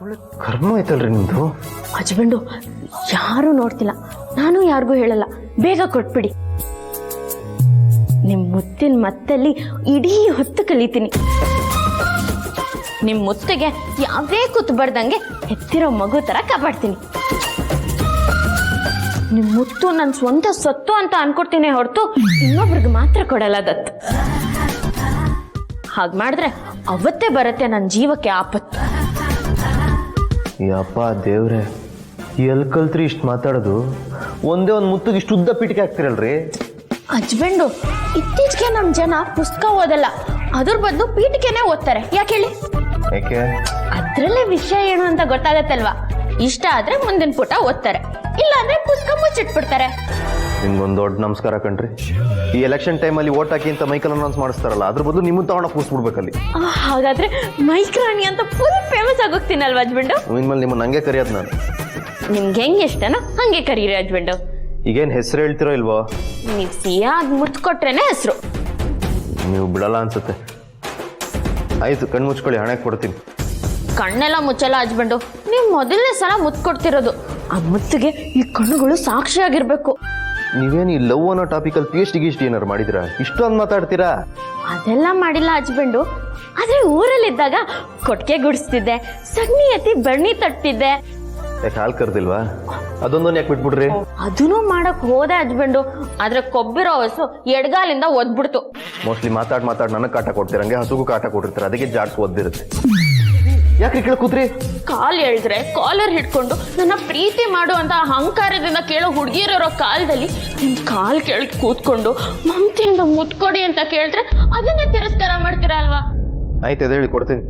ಒಳ್ಳೆ ಕರ್ಮ ಆಯ್ತಲ್ರಿ ನಿಮ್ದು. ಹಸ್ಬೆಂಡು ಯಾರು ನೋಡ್ತಿಲ್ಲ, ನಾನು ಯಾರಿಗೂ ಹೇಳಲ್ಲ, ಬೇಗ ಕೊಟ್ಬಿಡಿ. ನಿಮ್ ಮುತ್ತಿನ ಮತ್ತಲ್ಲಿ ಇಡೀ ಹೊತ್ತು ಕಲಿತೀನಿ. ನಿಮ್ ಮುತ್ತಿಗೆ ಯಾವುದೇ ಕೂತು ಬರ್ದಂಗೆ ಎತ್ತಿರೋ ಮಗು ತರ ಕಾಪಾಡ್ತೀನಿ. ನಿಮ್ ಮುತ್ತು ನನ್ನ ಸ್ವಂತ ಸೊತ್ತು ಅಂತ ಅನ್ಕೊಡ್ತೀನಿ ಹೊರತು ಇನ್ನೊಬ್ರಿಗೆ ಮಾತ್ರ ಕೊಡಲ್ಲ ದತ್ತು. ಹಾಗೆ ಮಾಡಿದ್ರೆ ಅವತ್ತೇ ಬರುತ್ತೆ ನನ್ನ ಜೀವಕ್ಕೆ ಆಪತ್ತು. ಯಪ್ಪ ದೇವ್ರೆ, ಎಲ್ಲಿ ಕಲ್ತ್ರಿ ಇಷ್ಟು ಮಾತಾಡೋದು? ಒಂದೇ ಒಂದು ಮುತ್ತಿಗೆ ಇಷ್ಟು ಉದ್ದ ಪೀಟಿಕೆ ಹಾಕ್ತಿರಲ್ರಿ. ಹಸ್ಬೆಂಡು, ಇತ್ತೀಚೆಗೆ ನಮ್ಮ ಜನ ಪುಸ್ತಕ ಓದಲ್ಲ, ಅದ್ರ ಬದಲು ಪೀಠಿಕೆನೆ ಓದ್ತಾರೆ. ಯಾಕೆ ಹೇಳಿ? ಯಾಕೆ? ಅದ್ರಲ್ಲೇ ವಿಷಯ ಏನು ಅಂತ ಗೊತ್ತಾಗತ್ತಲ್ವಾ? ಇಷ್ಟ ಆದ್ರೆ ಮುಂದಿನ ಪುಟ ಓದ್ತಾರೆ, ಇಲ್ಲ ಅಂದ್ರೆ ಪುಸ್ತಕ ಮುಚ್ಚಿಟ್ಬಿಡ್ತಾರೆ. ನಿಮ್ಗೊಂದು ದೊಡ್ಡ ನಮಸ್ಕಾರ ಕಣ್ರಿ. ಈ ಎಲೆಕ್ಷನ್ ಟೈಮಲ್ಲಿ ಓಟ್ ಹಾಕಿ ಅಂತ ಮೈಕಲ್ ಅನೌನ್ಸ್ ಮಾಡಿಸ್ತಾರಲ್ಲ, ಅದ್ರ ಬದಲು ನಿಮ್ಮನ್ನ ತಗೊಂಡ ಕೂರಿಸ್ಬಿಡ್ಬೇಕಲ್ಲಿ. ಹಾಗಾದ್ರೆ ಮೈಕ್ ರಾಣಿ ಅಂತ ಫುಲ್ ಫೇಮಸ್ ಆಗೋಗ್ತೀನಲ್ವಾ ಹಸ್ಬೆಂಡು? ಇನ್ಮೇಲೆ ನಿಮ್ಮನ್ನ ಹಂಗೆ ಕರೆಯೋದು ನಾನು. ನಿಮ್ಗೆ ಹೆಂಗೆ ಇಷ್ಟನೋ ಹಂಗೆ ಕರೀರಿ ಹಸ್ಬೆಂಡು. ಈಗೇನು ಹೆಸರು ಹೇಳ್ತಿರೋ ಇಲ್ವೋ? ನೀವು ಸಿಹಿಯಾಗಿ ಮುತ್ತು ಕೊಟ್ರೇನೆ ಹೆಸರು. ನೀವು ಬಿಡಲ್ಲ ಅನ್ಸುತ್ತೆ. ಆಯ್ತು, ಕಣ್ಣು ಮುಚ್ಕೊಳ್ಳಿ, ಹಣೆ ಕೊಡ್ತೀನಿ. ಕಣ್ಣೆಲ್ಲ ಮುಚ್ಚಲ್ಲ ಹಸ್ಬೆಂಡು, ನೀವು ಮೊದಲನೇ ಸಲ ಮುತ್ತು ಕೊಡ್ತಿರೋದು. ಆ ಮುತ್ತಿಗೆ ಈ ಕಣ್ಣುಗಳು ಸಾಕ್ಷಿಯಾಗಿರ್ಬೇಕು. ನೀವೇನು ಈ ಲವ್ ಅನ್ನೋ ಟಾಪಿಕಲ್ಲಿ PhD ಏನಾರು ಮಾಡಿದಿರಾ? ಇಷ್ಟೊಂದು ಮಾತಾಡ್ತೀರಾ? ಅದೆಲ್ಲ ಮಾಡಿಲ್ಲ ಹಸ್ಬೆಂಡು. ಆದ್ರೆ ಊರಲ್ಲಿದ್ದಾಗ ಕೊಟ್ಟಿಗೆ ಗುಡಿಸ್ತಿದ್ದೆ, ಸಗಣಿ ಎತ್ತಿ ಬೆಣ್ಣಿ ತಟ್ಟಿದ್ದೆ. ಯಾಕೆ ಹಾಲು ಕರ್ದಿಲ್ವಾ? ಅದೊಂದೊಂದು ಯಾಕೆ ಬಿಟ್ಬಿಡ್ರಿ? ಅದನ್ನು ಮಾಡಕ್ ಹೋದೆ ಹಸ್ಬೆಂಡು, ಆದ್ರೆ ಕೊಬ್ಬಿರೋ ಹಸು ಎಡ್ಗಾಲಿಂದ ಒದ್ಬಿಡ್ತು. ಮೋಸ್ಟ್ಲಿ ಮಾತಾಡ್ ನನಗೆ ಕಾಟ ಕೊಡ್ತೀರ, ಹಂಗೆ ಹಸುಗೂ ಕಾಟ ಕೊಟ್ಟಿರ್ತಾರೆ, ಅದಕ್ಕೆ ಜಾಡ್ಸ್ ಒದ್ದಿರುತ್ತೆ. ಯಾಕೆ ಕೇಳ ಕೂತ್ರಿ? ಕಾಲ್ ಎಳ್ದ್ರೆ ಕಾಲರ್ ಹಿಡ್ಕೊಂಡು ನನ್ನ ಪ್ರೀತಿ ಮಾಡು ಅಂತ ಅಹಂಕಾರದಿಂದ ಕೇಳೋ ಹುಡುಗಿಯರೋ ಕಾಲದಲ್ಲಿ ನಿಮ್ ಕಾಲ್ ಕೆಳಗೆ ಕೂತ್ಕೊಂಡು ಮಮತೆಯಿಂದ ಮುತ್ಕೊಡಿ ಅಂತ ಕೇಳಿದ್ರೆ ಅದನ್ನೇ ತಿರಸ್ಕಾರ ಮಾಡ್ತೀರಾ ಅಲ್ವಾ? ಆಯ್ತು, ಅದೇ ಹೇಳಿ ಕೊಡ್ತೀನಿ.